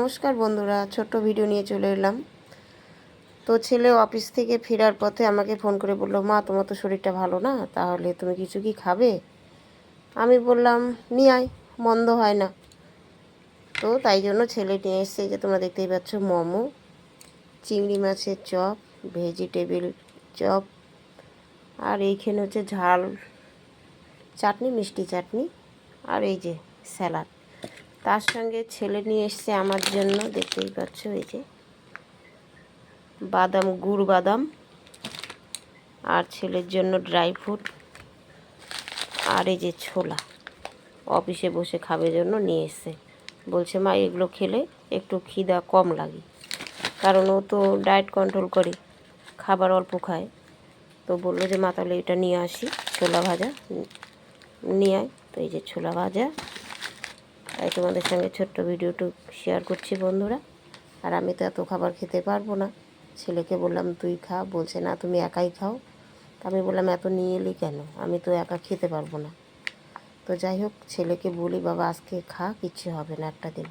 নমস্কার বন্ধুরা, ছোট্ট ভিডিও নিয়ে চলে এলাম। তো ছেলে অফিস থেকে ফেরার পথে আমাকে ফোন করে বলল, মা তোমার তো শরীরটা ভালো না, তাহলে তুমি কিছু কি খাবে? আমি বললাম নিয়ে আয়, মন্দ হয় না। তো তাই জন্য ছেলে নিয়ে এসছে, যে তোমরা দেখতেই পাচ্ছ, মোমো, চিংড়ি মাছের চপ, ভেজিটেবিল চপ, আর এইখানে হচ্ছে ঝাল চাটনি, মিষ্টি চাটনি, আর এই যে স্যালাড। তার সঙ্গে ছেলে নিয়ে এসছে আমার জন্য, দেখতেই পাচ্ছ, এই যে বাদাম, গুড় বাদাম, আর ছেলের জন্য ড্রাই ফ্রুট, আর এই যে ছোলা। অফিসে বসে খাবে জন্য নিয়ে এসছে। বলছে মা এগুলো খেলে একটু খিদা কম লাগে, কারণ ও তো ডায়েট কন্ট্রোল করে, খাবার অল্প খায়। তো বললো যে মা তাহলে এটা নিয়ে আসি, ছোলা ভাজা নিয়ে আয়। তো এই যে ছোলা ভাজা, তাই তোমাদের সঙ্গে ছোট্ট ভিডিওটু শেয়ার করছি বন্ধুরা। আর আমি তো এত খাবার খেতে পারবো না। ছেলেকে বললাম তুই খা, বলছে না তুমি একাই খাও। তা আমি বললাম এত নিয়ে এলি কেন, আমি তো একা খেতে পারবো না। তো যাই হোক, ছেলেকে বলি বাবা আজকে খা, কিচ্ছু হবে না একটা দিন।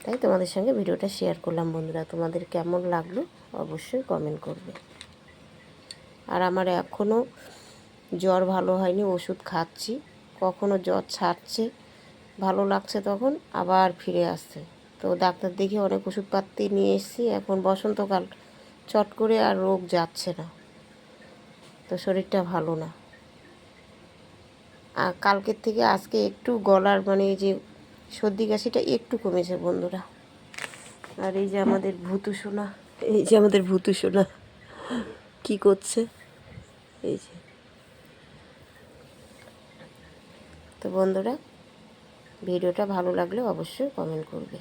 তাই তোমাদের সঙ্গে ভিডিওটা শেয়ার করলাম বন্ধুরা। তোমাদের কেমন লাগলো অবশ্যই কমেন্ট করবে। আর আমার এখনও জ্বর ভালো হয়নি, ওষুধ খাচ্ছি। কখনো জ্বর ছাড়ছে, ভালো লাগছে, তখন আবার ফিরে আসছে। তো ডাক্তার দেখে অনেক ওষুধপাতি নিয়ে এসেছি। এখন বসন্তকাল, চট করে আর রোগ যাচ্ছে না, তো শরীরটা ভালো না। আর কালকের থেকে আজকে একটু গলার এই যে সর্দি কাশিটা একটু কমেছে বন্ধুরা। আর এই যে আমাদের ভূতু সোনা, এই যে আমাদের ভূতু সোনা কী করছে, এই যে। তো বন্ধুরা, ভিডিওটা ভালো লাগলে অবশ্যই কমেন্ট করবে।